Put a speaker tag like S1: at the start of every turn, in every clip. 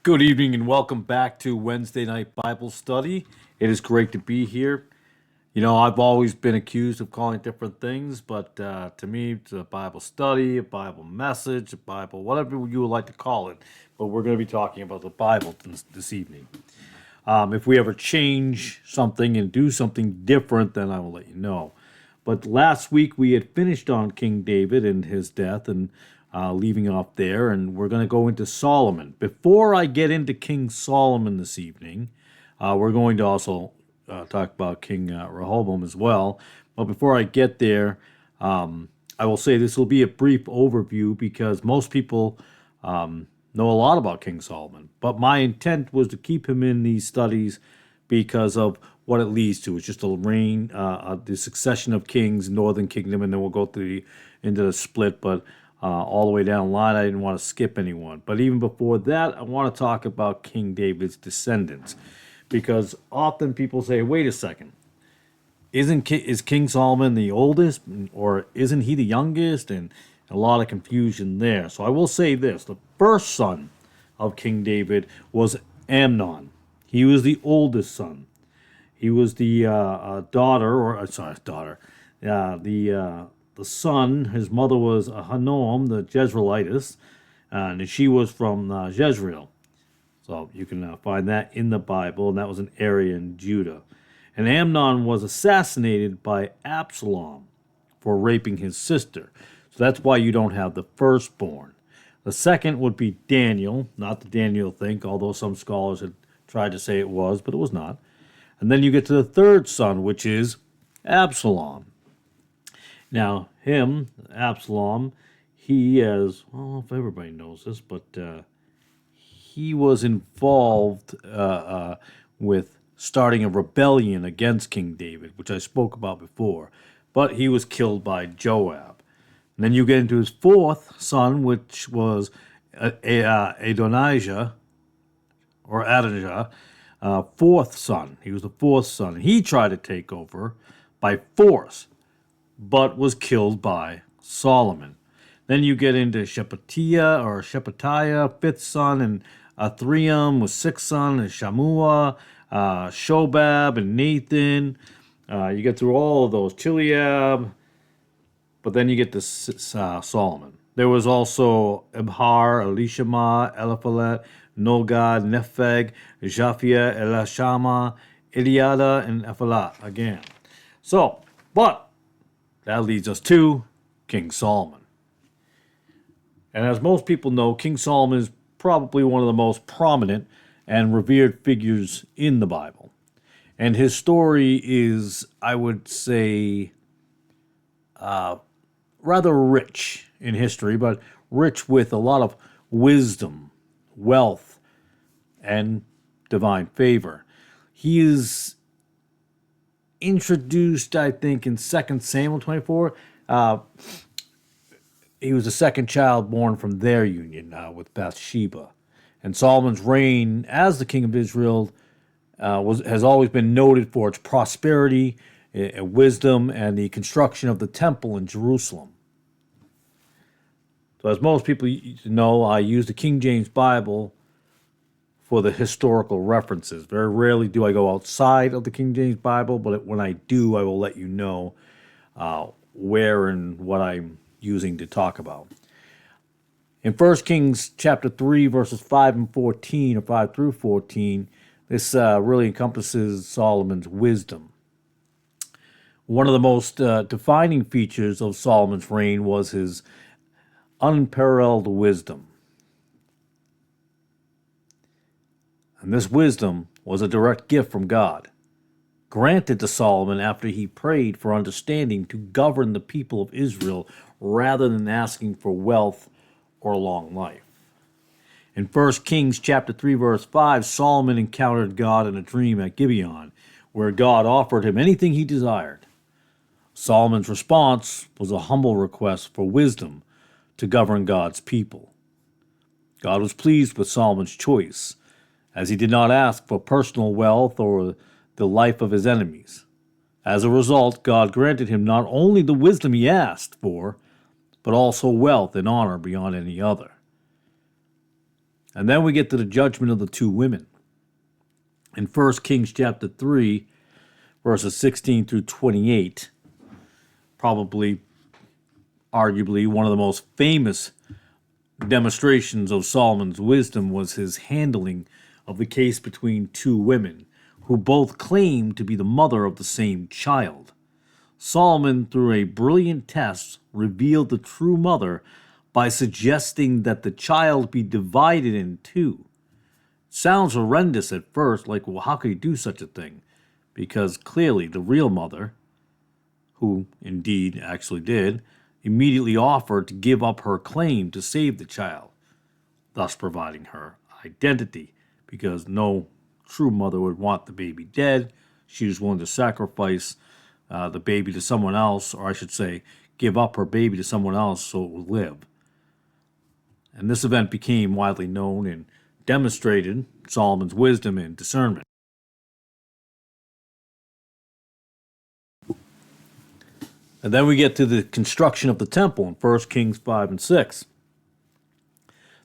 S1: Good evening and welcome back to Wednesday Night Bible Study. It is great to be here. I've always been accused of calling it different things, but to me, it's a Bible study, a Bible message, a Bible, whatever you would like to call it. But we're going to be talking about the Bible this evening. If we ever change something and do something different, then I will let you know. But last week we had finished on King David and his death and leaving off there, and we're going to go into Solomon. Before I get into King Solomon this evening, we're going to also talk about King Rehoboam as well. But before I get there, I will say this will be a brief overview because most people know a lot about King Solomon. But my intent was to keep him in these studies because of what it leads to. It's just a reign, the succession of kings, Northern Kingdom, and then we'll go into the split. But all the way down the line, I didn't want to skip anyone. But even before that, I want to talk about King David's descendants, because often people say, "Wait a second, is King Solomon the oldest, or isn't he the youngest?" And a lot of confusion there. So I will say this: the first son of King David was Amnon. He was the oldest son. He was the daughter, or sorry, daughter. The son, his mother was Ahinoam, the Jezreelitess, and she was from Jezreel. So you can find that in the Bible, and that was an area in Judah. And Amnon was assassinated by Absalom for raping his sister. So that's why you don't have the firstborn. The second would be Daniel, not the Daniel think, although some scholars had tried to say it was, but it was not. And then you get to the third son, which is Absalom. Now, Absalom, he is, well, if everybody knows this, but he was involved with starting a rebellion against King David, which I spoke about before. But he was killed by Joab. And then you get into his fourth son, which was Adonijah, or Adonijah, fourth son. He was the fourth son. He tried to take over by force, but was killed by Solomon. Then you get into Shephatiah, fifth son, and Athriam was sixth son, and Shammua, Shobab, and Nathan. You get through all of those, Chileab, but then you get to Solomon. There was also Ibhar, Elishama, Eliphalet, Nogad, Nepheg, Japhia, Elishama, Eliada, and Ephalat again. So, but that leads us to King Solomon. And as most people know, King Solomon is probably one of the most prominent and revered figures in the Bible. And his story is, I would say, rather rich in history, but rich with a lot of wisdom, wealth, and divine favor. He is introduced, I think, in 2 Samuel 24. He was the second child born from their union with Bathsheba. And Solomon's reign as the king of Israel has always been noted for its prosperity, wisdom, and the construction of the temple in Jerusalem. So as most people know, I use the King James Bible for the historical references. Very rarely do I go outside of the King James Bible, but when I do, I will let you know where and what I'm using to talk about. In 1 Kings chapter 3, verses 5 and 14, or 5 through 14, this really encompasses Solomon's wisdom. One of the most defining features of Solomon's reign was his unparalleled wisdom. And this wisdom was a direct gift from God, granted to Solomon after he prayed for understanding to govern the people of Israel rather than asking for wealth or long life. In 1 Kings chapter 3, verse 5, Solomon encountered God in a dream at Gibeon, where God offered him anything he desired. Solomon's response was a humble request for wisdom to govern God's people. God was pleased with Solomon's choice, as he did not ask for personal wealth or the life of his enemies. As a result, God granted him not only the wisdom he asked for, but also wealth and honor beyond any other. And then we get to the judgment of the two women. In 1 Kings chapter 3, verses 16 through 28, probably, arguably, one of the most famous demonstrations of Solomon's wisdom was his handling of the case between two women who both claimed to be the mother of the same child. Solomon, through a brilliant test, revealed the true mother by suggesting that the child be divided in two. Sounds horrendous at first, like, well, how could he do such a thing? Because clearly the real mother, who indeed actually did, immediately offered to give up her claim to save the child, thus providing her identity, because no true mother would want the baby dead. She was willing to sacrifice the baby to someone else, or I should say, give up her baby to someone else so it would live. And this event became widely known and demonstrated Solomon's wisdom and discernment. And then we get to the construction of the temple in 1 Kings 5 and 6.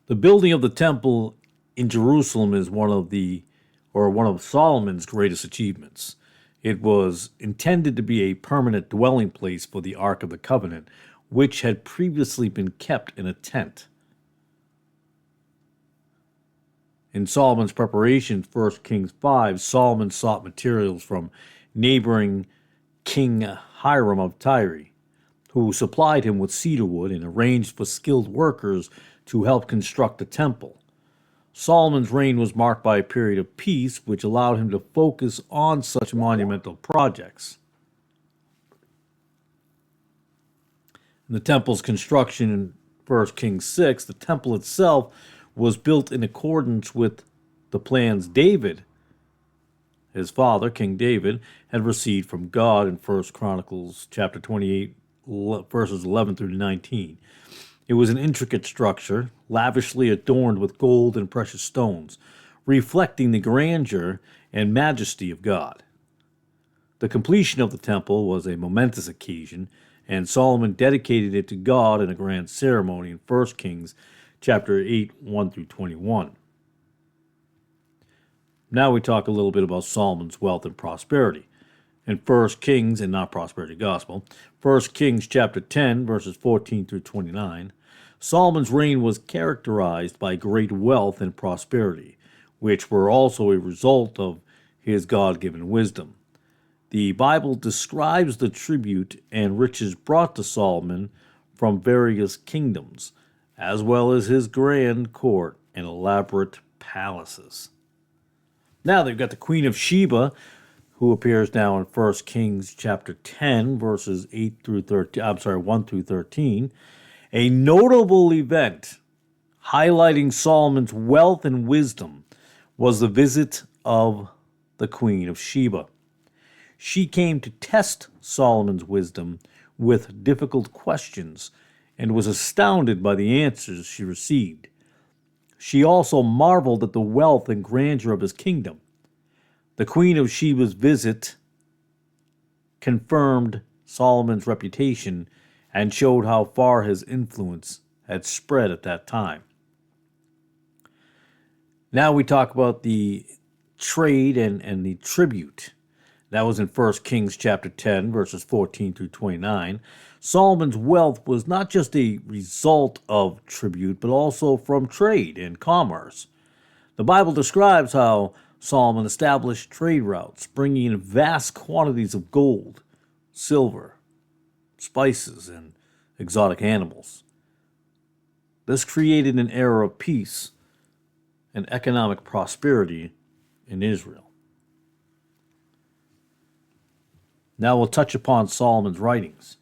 S1: The building of the temple in Jerusalem is one of Solomon's greatest achievements. It was intended to be a permanent dwelling place for the Ark of the Covenant, which had previously been kept in a tent. In Solomon's preparation, 1 Kings 5, Solomon sought materials from neighboring King Hiram of Tyre, who supplied him with cedar wood and arranged for skilled workers to help construct the temple. Solomon's reign was marked by a period of peace, which allowed him to focus on such monumental projects. In the temple's construction in 1 Kings 6, the temple itself was built in accordance with the plans David, his father, King David, had received from God in 1 Chronicles chapter 28, verses 11 through 19. It was an intricate structure, lavishly adorned with gold and precious stones, reflecting the grandeur and majesty of God. The completion of the temple was a momentous occasion, and Solomon dedicated it to God in a grand ceremony in 1 Kings chapter 8, 1 through 21. Now we talk a little bit about Solomon's wealth and prosperity. In 1 Kings, and not prosperity gospel, 1 Kings chapter 10, verses 14 through 29, Solomon's reign was characterized by great wealth and prosperity, which were also a result of his God-given wisdom. The Bible describes the tribute and riches brought to Solomon from various kingdoms, as well as his grand court and elaborate palaces. Now they've got the Queen of Sheba, who appears now in 1 Kings chapter 10, verses 8 through 13. 1 through 13. A notable event highlighting Solomon's wealth and wisdom was the visit of the Queen of Sheba. She came to test Solomon's wisdom with difficult questions and was astounded by the answers she received. She also marveled at the wealth and grandeur of his kingdom. The Queen of Sheba's visit confirmed Solomon's reputation and showed how far his influence had spread at that time. Now we talk about the trade and the tribute. That was in 1 Kings chapter 10, verses 14 through 29. Solomon's wealth was not just a result of tribute, but also from trade and commerce. The Bible describes how Solomon established trade routes, bringing in vast quantities of gold, silver, spices, and exotic animals. This created an era of peace and economic prosperity in Israel. Now we'll touch upon Solomon's writings,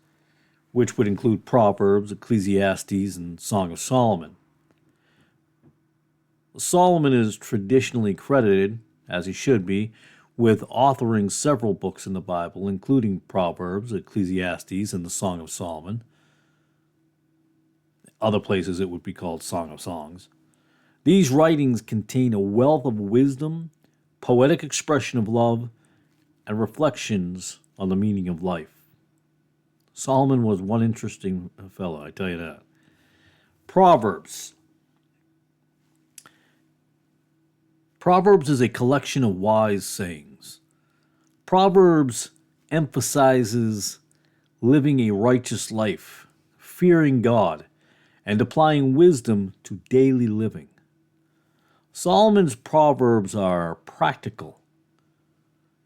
S1: which would include Proverbs, Ecclesiastes, and Song of Solomon. Solomon is traditionally credited, as he should be, with authoring several books in the Bible, including Proverbs, Ecclesiastes, and the Song of Solomon. Other places it would be called Song of Songs. These writings contain a wealth of wisdom, poetic expression of love, and reflections on the meaning of life. Solomon was one interesting fellow, I tell you that. Proverbs. Proverbs is a collection of wise sayings. Proverbs emphasizes living a righteous life, fearing God, and applying wisdom to daily living. Solomon's Proverbs are practical,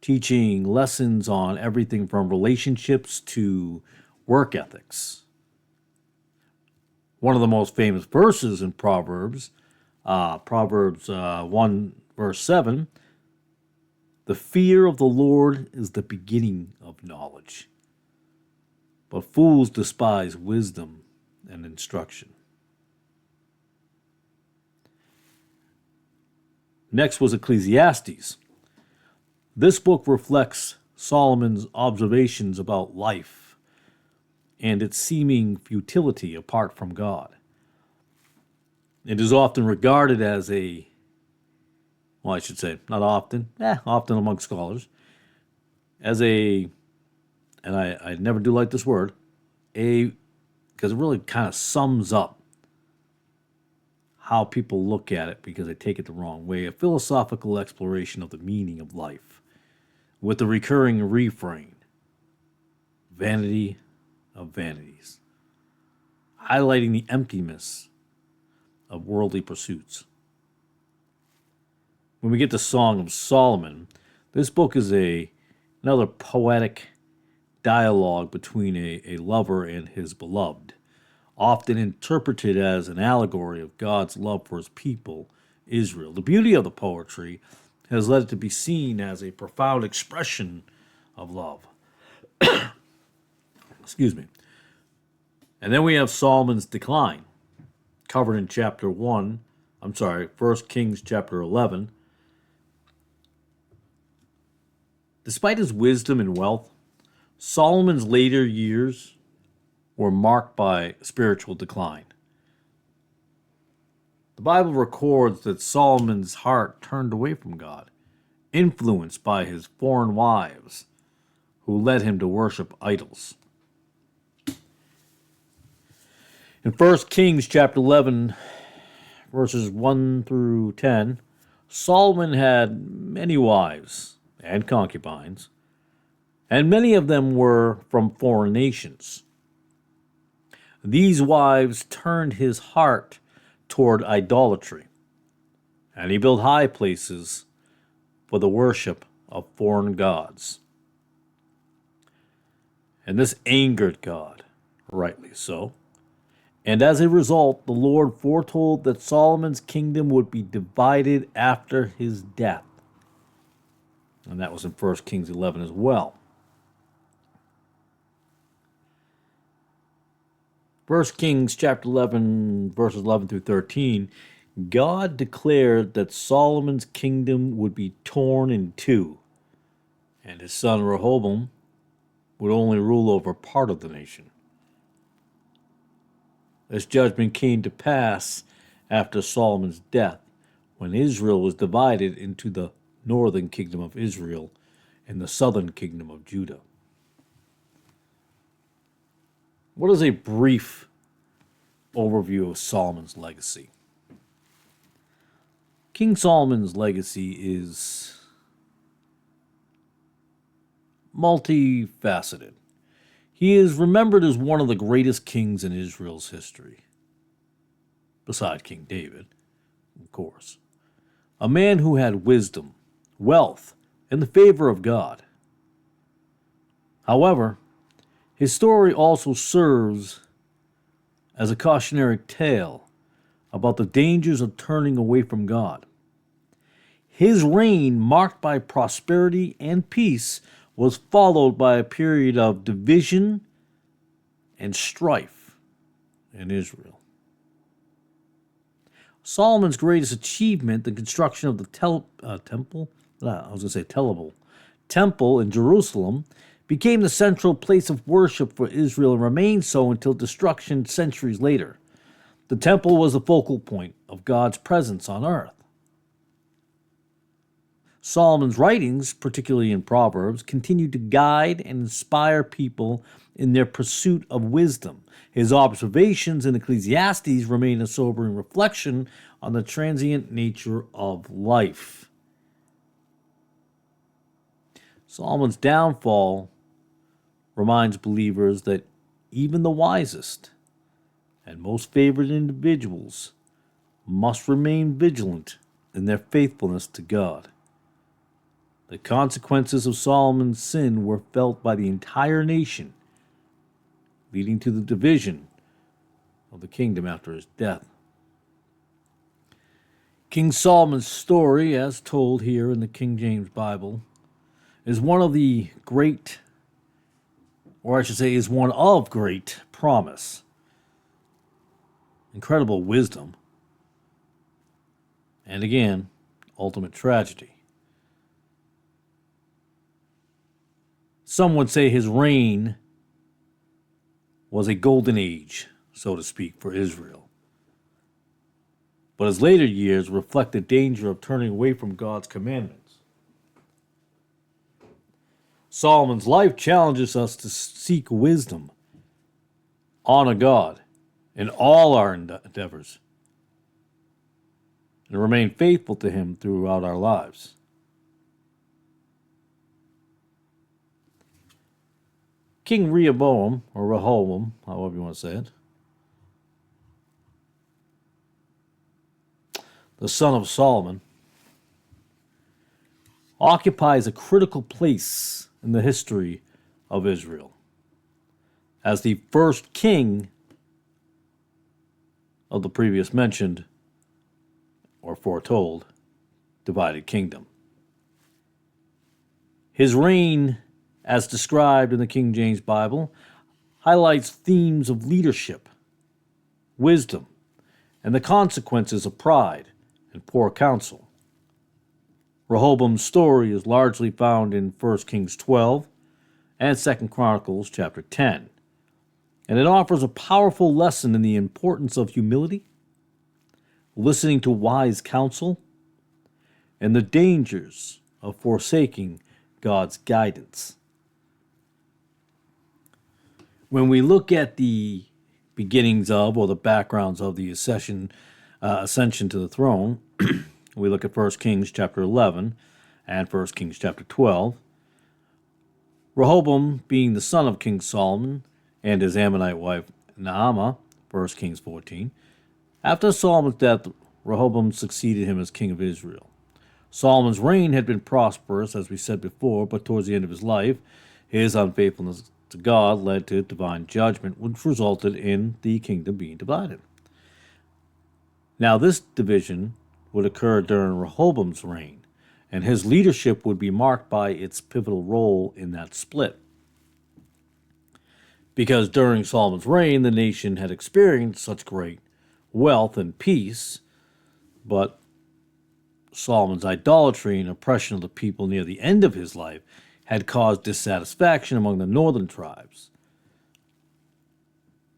S1: teaching lessons on everything from relationships to work ethics. One of the most famous verses in Proverbs, Proverbs 1 verse 7, the fear of the Lord is the beginning of knowledge, but fools despise wisdom and instruction. Next was Ecclesiastes. This book reflects Solomon's observations about life and its seeming futility apart from God. It is often regarded as often among scholars, as and I never do like this word, because it really kind of sums up how people look at it because they take it the wrong way, a philosophical exploration of the meaning of life, with the recurring refrain, vanity of vanities, highlighting the emptiness of worldly pursuits. When we get to Song of Solomon, this book is another poetic dialogue between a lover and his beloved, often interpreted as an allegory of God's love for his people, Israel. The beauty of the poetry has led it to be seen as a profound expression of love. Excuse me. And then we have Solomon's decline, covered in chapter 1 Kings chapter 11. Despite his wisdom and wealth, Solomon's later years were marked by spiritual decline. The Bible records that Solomon's heart turned away from God, influenced by his foreign wives, who led him to worship idols. In 1 Kings chapter 11, verses 1 through 10, Solomon had many wives and concubines, and many of them were from foreign nations. These wives turned his heart toward idolatry, and he built high places for the worship of foreign gods. And this angered God, rightly so. And as a result, the Lord foretold that Solomon's kingdom would be divided after his death. And that was in 1 Kings 11 as well. 1 Kings chapter 11, verses 11 through 13, God declared that Solomon's kingdom would be torn in two, and his son Rehoboam would only rule over part of the nation. This judgment came to pass after Solomon's death, when Israel was divided into the northern kingdom of Israel and the southern kingdom of Judah. What is a brief overview of Solomon's legacy? King Solomon's legacy is multifaceted. He is remembered as one of the greatest kings in Israel's history, beside King David, of course. A man who had wisdom, wealth, and the favor of God. However, his story also serves as a cautionary tale about the dangers of turning away from God. His reign, marked by prosperity and peace, was followed by a period of division and strife in Israel. Solomon's greatest achievement, the construction of the temple in Jerusalem, became the central place of worship for Israel and remained so until destruction centuries later. The temple was the focal point of God's presence on earth. Solomon's writings, particularly in Proverbs, continued to guide and inspire people in their pursuit of wisdom. His observations in Ecclesiastes remain a sobering reflection on the transient nature of life. Solomon's downfall reminds believers that even the wisest and most favored individuals must remain vigilant in their faithfulness to God. The consequences of Solomon's sin were felt by the entire nation, leading to the division of the kingdom after his death. King Solomon's story, as told here in the King James Bible, is one of great promise, incredible wisdom, and again, ultimate tragedy. Some would say his reign was a golden age, so to speak, for Israel. But his later years reflect the danger of turning away from God's commandments. Solomon's life challenges us to seek wisdom, honor God in all our endeavors, and remain faithful to Him throughout our lives. King Rehoboam, or Rehoboam, however you want to say it, the son of Solomon, occupies a critical place in the history of Israel as the first king of the previous mentioned, or foretold, divided kingdom. His reign, as described in the King James Bible, highlights themes of leadership, wisdom, and the consequences of pride and poor counsel. Rehoboam's story is largely found in 1 Kings 12 and 2 Chronicles chapter 10, and it offers a powerful lesson in the importance of humility, listening to wise counsel, and the dangers of forsaking God's guidance. When we look at the beginnings of, or the backgrounds of the ascension to the throne, we look at 1 Kings chapter 11 and 1 Kings chapter 12. Rehoboam, being the son of King Solomon and his Ammonite wife Naamah, 1 Kings 14. After Solomon's death, Rehoboam succeeded him as king of Israel. Solomon's reign had been prosperous, as we said before, but towards the end of his life, his unfaithfulness to God led to divine judgment, which resulted in the kingdom being divided. Now, this division would occur during Rehoboam's reign, and his leadership would be marked by its pivotal role in that split. Because during Solomon's reign, the nation had experienced such great wealth and peace, but Solomon's idolatry and oppression of the people near the end of his life had caused dissatisfaction among the northern tribes.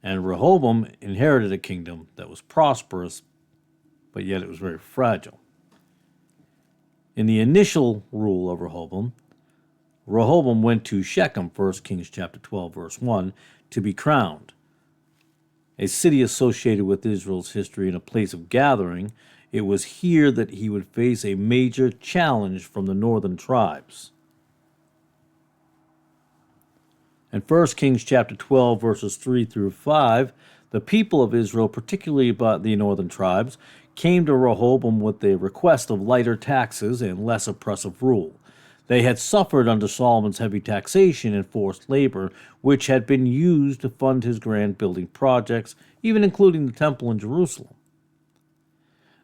S1: And Rehoboam inherited a kingdom that was prosperous, but yet it was very fragile. In the initial rule of Rehoboam, Rehoboam went to Shechem, 1 Kings chapter 12, verse 1, to be crowned. A city associated with Israel's history and a place of gathering, it was here that he would face a major challenge from the northern tribes. In 1 Kings chapter 12, verses 3 through 5, the people of Israel, particularly about the northern tribes, came to Rehoboam with a request of lighter taxes and less oppressive rule. They had suffered under Solomon's heavy taxation and forced labor, which had been used to fund his grand building projects, even including the temple in Jerusalem.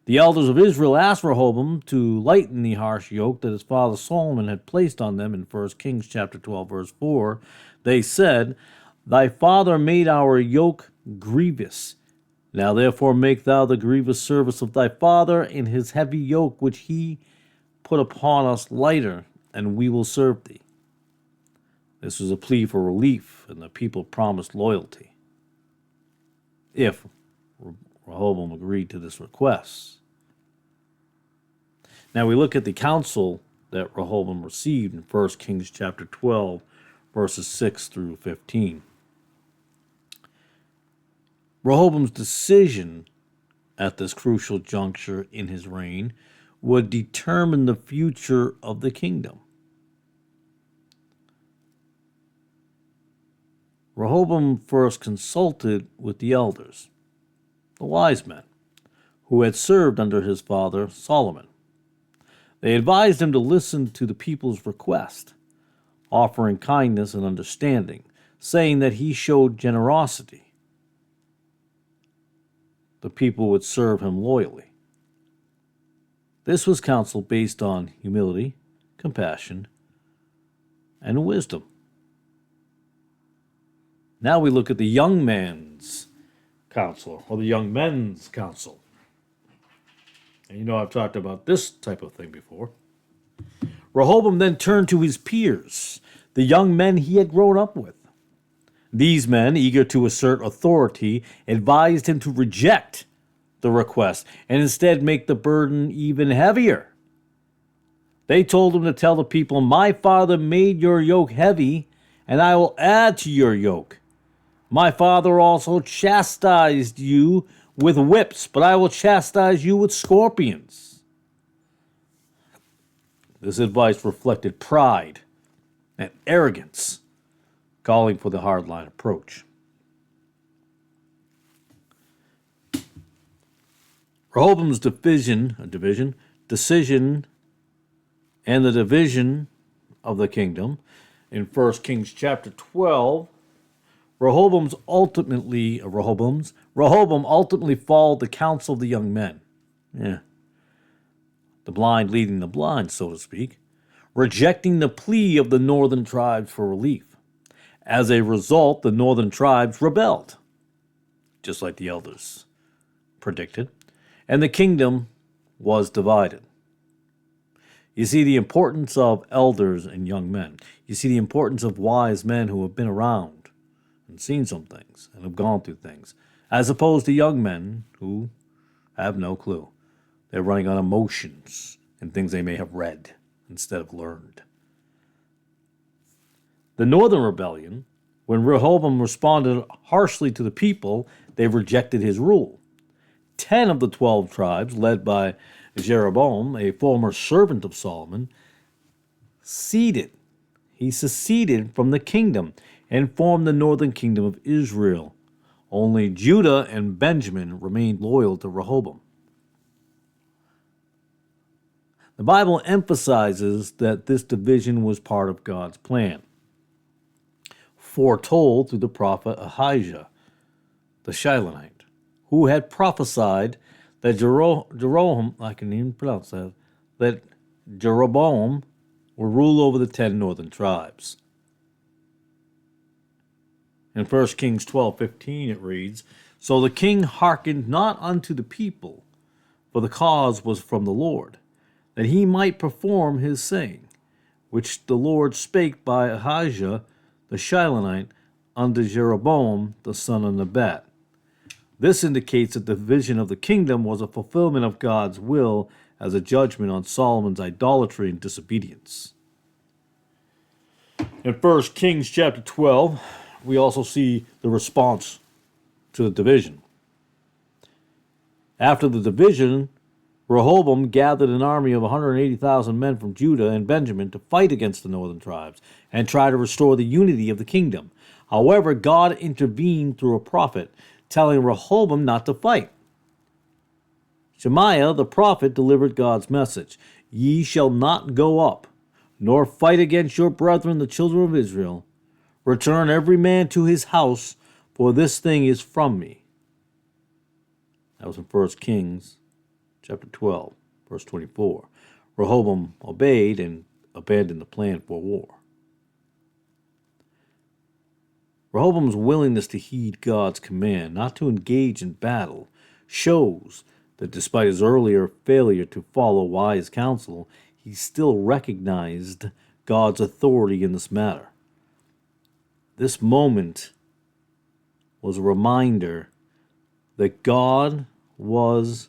S1: The elders of Israel asked Rehoboam to lighten the harsh yoke that his father Solomon had placed on them in 1 Kings chapter 12, verse 4. They said, "Thy father made our yoke grievous. Now therefore make thou the grievous service of thy father in his heavy yoke which he put upon us lighter, and we will serve thee." This was a plea for relief, and the people promised loyalty if Rehoboam agreed to this request. Now we look at the counsel that Rehoboam received in 1 Kings chapter 12, verses 6 through 15. Rehoboam's decision at this crucial juncture in his reign would determine the future of the kingdom. Rehoboam first consulted with the elders, the wise men, who had served under his father Solomon. They advised him to listen to the people's request, offering kindness and understanding, saying that he showed generosity. The people would serve him loyally. This was counsel based on humility, compassion, and wisdom. Now we look at the young man's counsel, or the young men's counsel. And you know I've talked about this type of thing before. Rehoboam then turned to his peers, the young men he had grown up with. These men, eager to assert authority, advised him to reject the request and instead make the burden even heavier. They told him to tell the people, "My father made your yoke heavy, and I will add to your yoke. My father also chastised you with whips, but I will chastise you with scorpions." This advice reflected pride and arrogance, calling for the hardline approach. Rehoboam's decision, and the division of the kingdom in 1 Kings chapter 12, Rehoboam ultimately followed the counsel of the young men. The blind leading the blind, so to speak, rejecting the plea of the northern tribes for relief. As a result, the northern tribes rebelled, just like the elders predicted, and the kingdom was divided. You see the importance of elders and young men. You see the importance of wise men who have been around and seen some things and have gone through things, as opposed to young men who have no clue. They're running on emotions and things they may have read instead of learned. The northern rebellion, when Rehoboam responded harshly to the people, they rejected his rule. 10 of the 12 tribes, led by Jeroboam, a former servant of Solomon, seceded from the kingdom and formed the northern kingdom of Israel. Only Judah and Benjamin remained loyal to Rehoboam. The Bible emphasizes that this division was part of God's plan, foretold through the prophet Ahijah, the Shilonite, who had prophesied that Jeroboam will rule over the 10 northern tribes. In 1 Kings 12:15 it reads, "So the king hearkened not unto the people, for the cause was from the Lord, that he might perform his saying, which the Lord spake by Ahijah the Shilonite unto Jeroboam the son of Nebat." This indicates that the division of the kingdom was a fulfillment of God's will as a judgment on Solomon's idolatry and disobedience. In 1 Kings chapter 12, we also see the response to the division. After the division, Rehoboam gathered an army of 180,000 men from Judah and Benjamin to fight against the northern tribes and try to restore the unity of the kingdom. However, God intervened through a prophet, telling Rehoboam not to fight. Shemaiah the prophet delivered God's message: "Ye shall not go up, nor fight against your brethren the children of Israel. Return every man to his house, for this thing is from me." That was in 1 Kings chapter 12, verse 24. Rehoboam obeyed and abandoned the plan for war. Rehoboam's willingness to heed God's command not to engage in battle shows that despite his earlier failure to follow wise counsel, he still recognized God's authority in this matter. This moment was a reminder that God was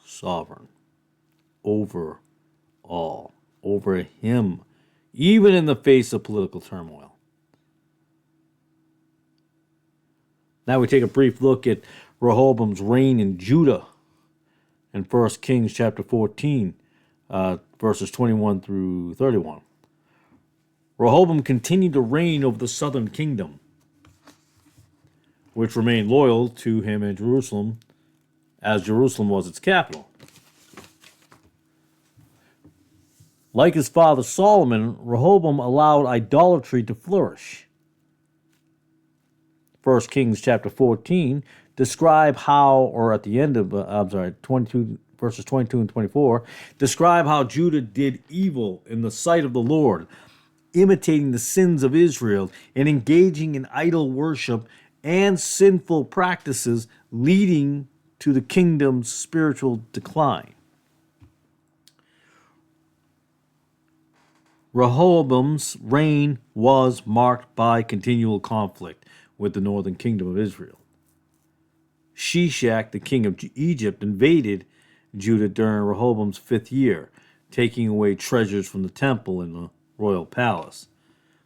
S1: sovereign over all, over him, even in the face of political turmoil. Now we take a brief look at Rehoboam's reign in Judah in 1 Kings chapter 14, verses 21 through 31. Rehoboam continued to reign over the southern kingdom, which remained loyal to him in Jerusalem, as Jerusalem was its capital. Like his father Solomon, Rehoboam allowed idolatry to flourish. 1 Kings chapter 14 describe how, or at the end of, 22 verses 22 and 24, describe how Judah did evil in the sight of the Lord, imitating the sins of Israel and engaging in idol worship and sinful practices, leading to the kingdom's spiritual decline. Rehoboam's reign was marked by continual conflict with the northern kingdom of Israel. Shishak, the king of Egypt, invaded Judah during Rehoboam's 5th year, taking away treasures from the temple and the royal palace.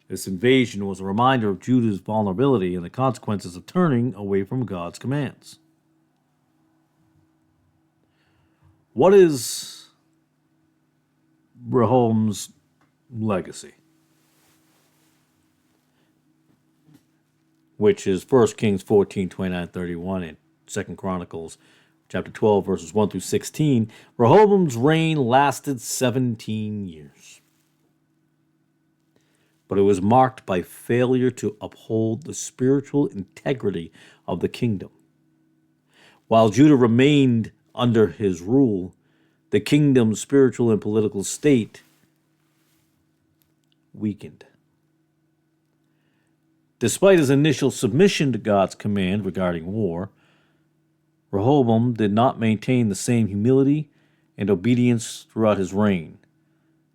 S1: This invasion was a reminder of Judah's vulnerability and the consequences of turning away from God's commands. What is Rehoboam's legacy? Which is 1 Kings 14, 29, 31, and 2 Chronicles chapter 12, verses 1 through 16. Rehoboam's reign lasted 17 years. But it was marked by failure to uphold the spiritual integrity of the kingdom. While Judah remained under his rule, the kingdom's spiritual and political state weakened. Despite his initial submission to God's command regarding war, Rehoboam did not maintain the same humility and obedience throughout his reign.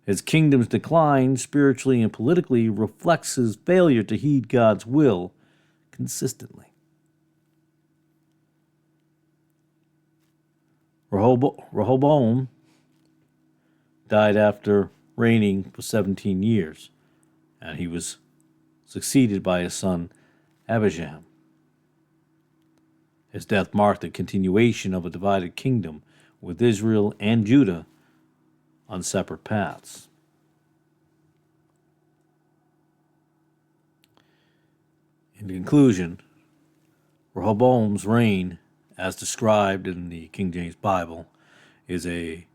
S1: His kingdom's decline, spiritually and politically, reflects his failure to heed God's will consistently. Rehoboam died after reigning for 17 years, and he was succeeded by his son Abijam. His death marked the continuation of a divided kingdom, with Israel and Judah on separate paths. In conclusion, Rehoboam's reign, as described in the King James Bible, is again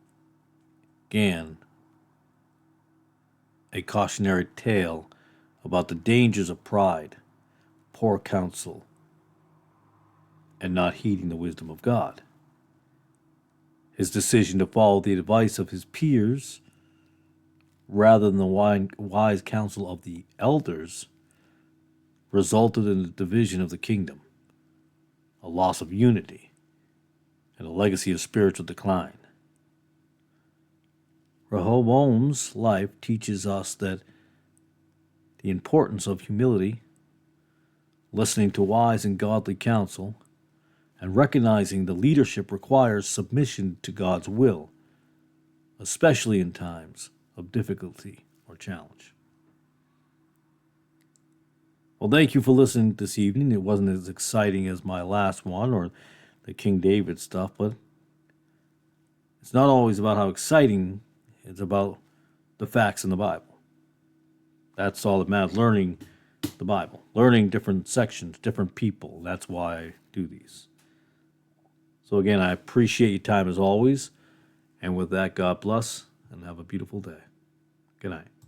S1: a cautionary tale about the dangers of pride, poor counsel, and not heeding the wisdom of God. His decision to follow the advice of his peers rather than the wise counsel of the elders resulted in the division of the kingdom, a loss of unity, and a legacy of spiritual decline. Rehoboam's life teaches us that the importance of humility, listening to wise and godly counsel, and recognizing the leadership requires submission to God's will, especially in times of difficulty or challenge. Well, thank you for listening this evening. It wasn't as exciting as my last one or the King David stuff, but it's not always about how exciting, it's about the facts in the Bible. That's all that matters, learning the Bible, learning different sections, different people. That's why I do these. So again, I appreciate your time as always. And with that, God bless and have a beautiful day. Good night.